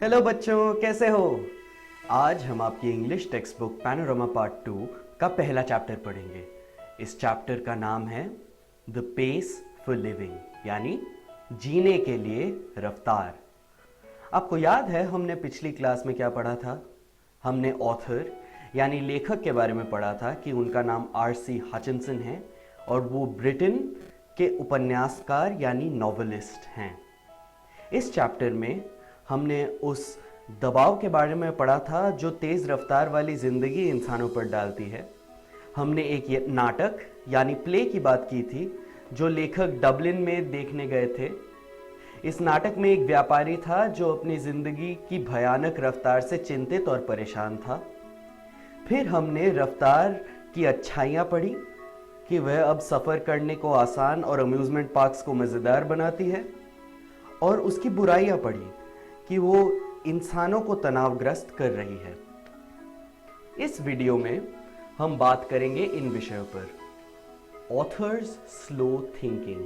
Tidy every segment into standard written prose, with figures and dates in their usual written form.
Hello बच्चों, कैसे हो? आज हम आपकी English text book panorama part 2 का पहला चैप्टर पढ़ेंगे। इस चैप्टर का नाम है द पेस फॉर लिविंग, यानी जीने के लिए रफ्तार। आपको याद है हमने पिछली क्लास में क्या पढ़ा था? हमने ऑथर यानी लेखक के बारे में पढ़ा था कि उनका नाम R.C. हचिंसन है और वो ब्रिटेन के उपन्यासकार यानी नॉवेलिस्ट हैं। इस चैप्टर में हमने उस दबाव के बारे में पढ़ा था जो तेज़ रफ्तार वाली ज़िंदगी इंसानों पर डालती है। हमने एक नाटक यानी प्ले की बात की थी जो लेखक डबलिन में देखने गए थे। इस नाटक में एक व्यापारी था जो अपनी ज़िंदगी की भयानक रफ्तार से चिंतित और परेशान था। फिर हमने रफ्तार की अच्छाइयाँ पढ़ी कि वह अब सफ़र करने को आसान और अम्यूज़मेंट पार्क्स को मज़ेदार बनाती है, और उसकी बुराइयाँ पढ़ी कि वो इंसानों को तनावग्रस्त कर रही है। इस वीडियो में हम बात करेंगे इन विषयों पर। ऑथर्स स्लो थिंकिंग,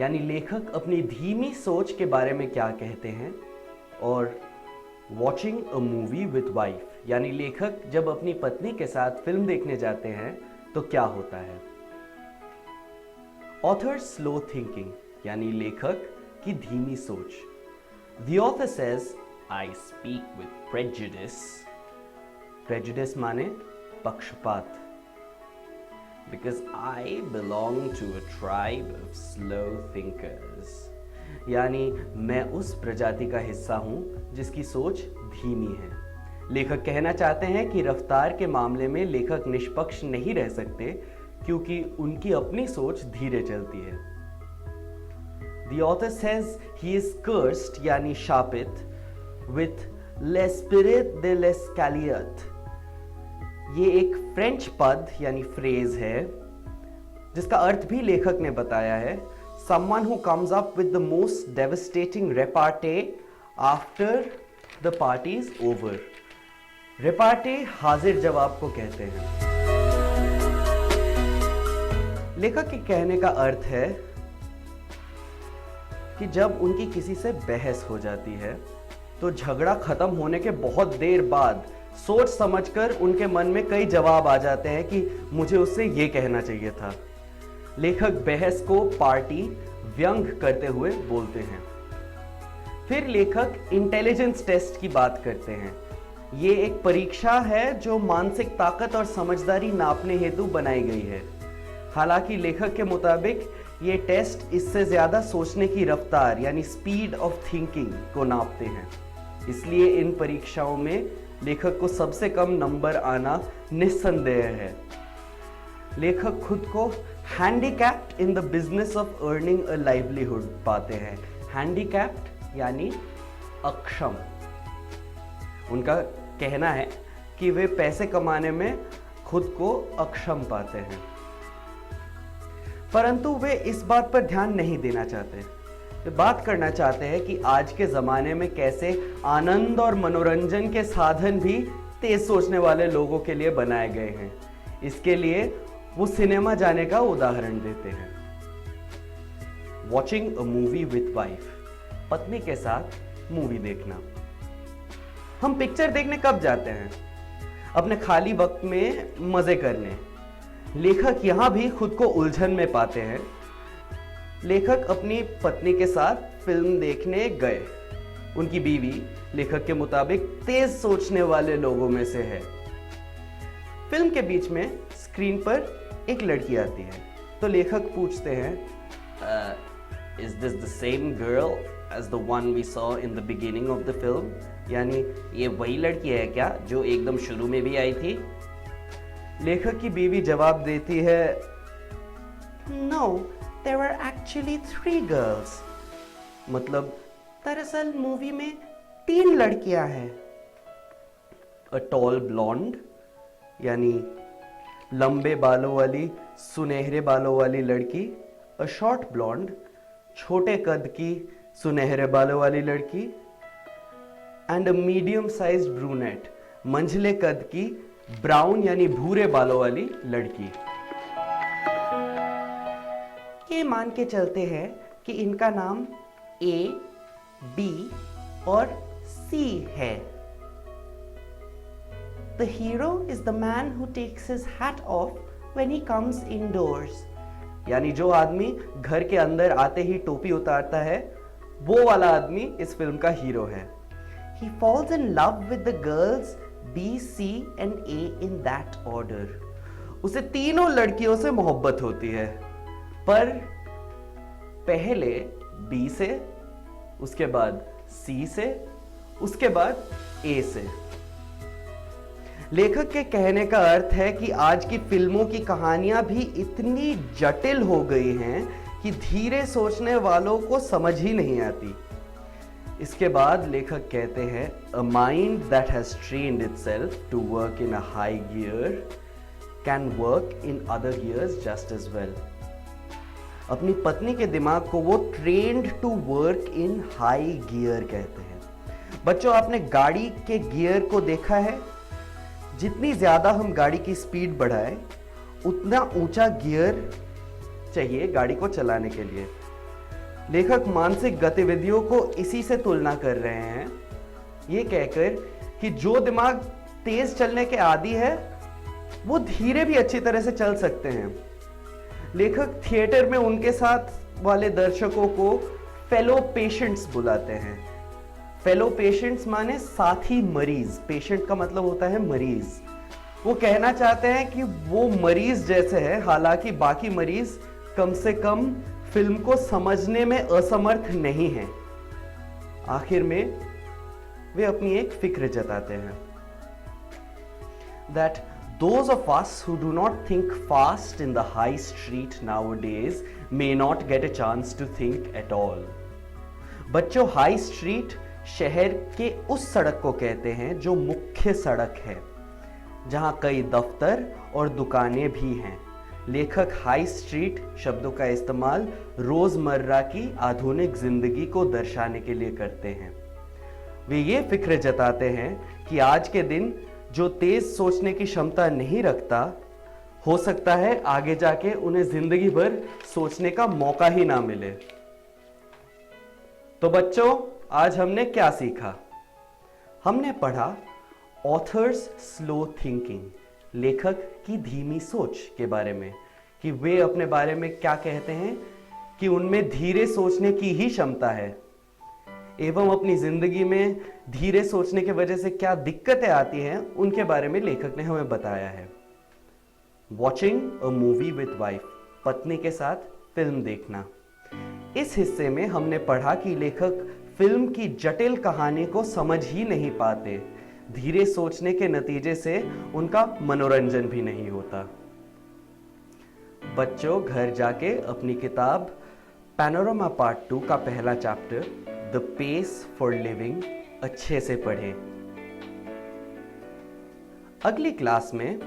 यानी लेखक अपनी धीमी सोच के बारे में क्या कहते हैं, और watching a movie with wife, यानी लेखक जब अपनी पत्नी के साथ फिल्म देखने जाते हैं तो क्या होता है। ऑथर्स स्लो थिंकिंग, यानी लेखक की धीमी सोच। The author says, I speak with prejudice. Prejudice माने पक्षपात. Because I belong to a tribe of slow thinkers. यानी मैं उस प्रजाति का हिस्सा हूँ जिसकी सोच धीमी है। लेखक कहना चाहते हैं कि रफ्तार के मामले में लेखक निष्पक्ष नहीं रह सकते क्योंकि उनकी अपनी सोच धीरे चलती है। The author says he is cursed यानी शापित with l'esprit de l'escalier। ये एक फ्रेंच पद यानी फ्रेज है जिसका अर्थ भी लेखक ने बताया है। Someone who comes up with the most devastating repartee after the party is over। repartee हाजिर जवाब को कहते हैं। लेखक के कहने का अर्थ है कि जब उनकी किसी से बहस हो जाती है तो झगड़ा खत्म होने के बहुत देर बाद सोच समझकर उनके मन में कई जवाब आ जाते हैं कि मुझे उससे ये कहना चाहिए था। लेखक बहस को पार्टी व्यंग करते हुए बोलते हैं। फिर लेखक इंटेलिजेंस टेस्ट की बात करते हैं। ये एक परीक्षा है जो मानसिक ताकत और समझदारी नापने हेतु बनाई गई है। हालांकि लेखक के मुताबिक ये टेस्ट इससे ज़्यादा सोचने की रफ्तार यानी स्पीड ऑफ थिंकिंग को नापते हैं। इसलिए इन परीक्षाओं में लेखक को सबसे कम नंबर आना निस्संदेह है। लेखक खुद को handicapped in the business of earning a livelihood पाते हैं। हैंडीकैप्ड यानी अक्षम। उनका कहना है कि वे पैसे कमाने में खुद को अक्षम पाते हैं, परंतु वे इस बात पर ध्यान नहीं देना चाहते। वे बात करना चाहते हैं कि आज के ज़माने में कैसे आनंद और मनोरंजन के साधन भी तेज सोचने वाले लोगों के लिए बनाए गए हैं। इसके लिए वो सिनेमा जाने का उदाहरण देते हैं। Watching a movie with wife, पत्नी के साथ मूवी देखना। हम पिक्चर देखने कब जाते हैं? अपने खाली वक्त में मज़े करने। लेखक यहाँ भी खुद को उलझन में पाते हैं। लेखक अपनी पत्नी के साथ फिल्म देखने गए। उनकी बीवी लेखक के मुताबिक तेज सोचने वाले लोगों में से है। फिल्म के बीच में स्क्रीन पर एक लड़की आती है तो लेखक पूछते हैं, is this the same girl as the one we saw in the beginning of the film, यानी ये वही लड़की है क्या जो एकदम शुरू में भी आई थी? लेखक की बीवी जवाब देती है, no there were actually 3 girls. मतलब दरअसल मूवी में 3 लड़कियां हैं। अ टॉल ब्लॉन्ड यानी लंबे बालों वाली सुनहरे बालों वाली लड़की। अ शॉर्ट ब्लॉन्ड छोटे कद की सुनहरे बालों वाली लड़की। And a medium sized brunette मंझले कद की ब्राउन यानी भूरे बालों वाली लड़की। ये मान के चलते हैं कि इनका नाम A, B और सी है। The hero is the man who takes his hat off when he comes indoors. यानी जो आदमी घर के अंदर आते ही टोपी उतारता है, वो वाला आदमी इस फिल्म का हीरो है। He falls in love with the girls B, C and A in that order. उसे तीनों लड़कियों से मोहब्बत होती है, पर पहले B से, उसके बाद C से, उसके बाद A से। लेखक के कहने का अर्थ है कि आज की फिल्मों की कहानियां भी इतनी जटिल हो गई हैं कि धीरे सोचने वालों को समझ ही नहीं आती। इसके बाद लेखक कहते हैं, a mind that has trained itself to work in a high gear can work in other gears just as well. अपनी पत्नी के दिमाग को वो trained to work in high gear कहते हैं। बच्चों, आपने गाड़ी के गियर को देखा है? जितनी ज्यादा हम गाड़ी की स्पीड बढ़ाएं, उतना ऊंचा गियर चाहिए गाड़ी को चलाने के लिए। लेखक मानसिक गतिविधियों को इसी से तुलना कर रहे हैं, ये कहकर कि जो दिमाग तेज चलने के आदी है, वो धीरे भी अच्छी तरह से चल सकते हैं। लेखक थिएटर में उनके साथ वाले दर्शकों को फेलो पेशेंट्स बुलाते हैं। फेलो पेशेंट्स माने साथी मरीज। पेशेंट का मतलब होता है मरीज। वो कहना चाहते हैं कि वो मरीज जैसे है, हालांकि बाकी मरीज कम से कम फिल्म को समझने में असमर्थ नहीं हैं। आखिर में वे अपनी एक फिक्र जताते हैं, that those of us who do not think fast in the high street nowadays may not get a chance to think at all. बच्चों, हाई स्ट्रीट शहर के उस सड़क को कहते हैं जो मुख्य सड़क है, जहां कई दफ्तर और दुकानें भी हैं। लेखक हाई स्ट्रीट शब्दों का इस्तेमाल रोजमर्रा की आधुनिक जिंदगी को दर्शाने के लिए करते हैं। वे ये फिक्र जताते हैं कि आज के दिन जो तेज सोचने की क्षमता नहीं रखता, हो सकता है आगे जाके उन्हें जिंदगी भर सोचने का मौका ही ना मिले। तो बच्चों, आज हमने क्या सीखा? हमने पढ़ा ऑथर्स स्लो थिंकिंग, लेखक की धीमी सोच के बारे में, कि वे अपने बारे में क्या कहते हैं कि उनमें धीरे सोचने की ही क्षमता है, एवं अपनी जिंदगी में धीरे सोचने की वजह से क्या दिक्कतें आती हैं उनके बारे में लेखक ने हमें बताया है। Watching a movie with wife, पत्नी के साथ फिल्म देखना। इस हिस्से में हमने पढ़ा कि लेखक फिल्म की जटिल कहानी को समझ ही नहीं पाते, धीरे सोचने के नतीजे से उनका मनोरंजन भी नहीं होता। बच्चों, घर जाके अपनी किताब पैनोरामा पार्ट 2 का पहला chapter the pace for living अच्छे से पढ़ें। अगली क्लास में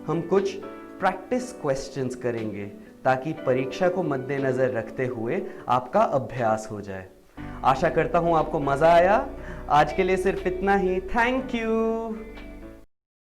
हम कुछ प्रैक्टिस क्वेश्चंस करेंगे ताकि परीक्षा को मद्देनजर रखते हुए आपका अभ्यास हो जाए। आशा करता हूं आपको मजा आया। आज के लिए सिर्फ इतना ही। Thank you.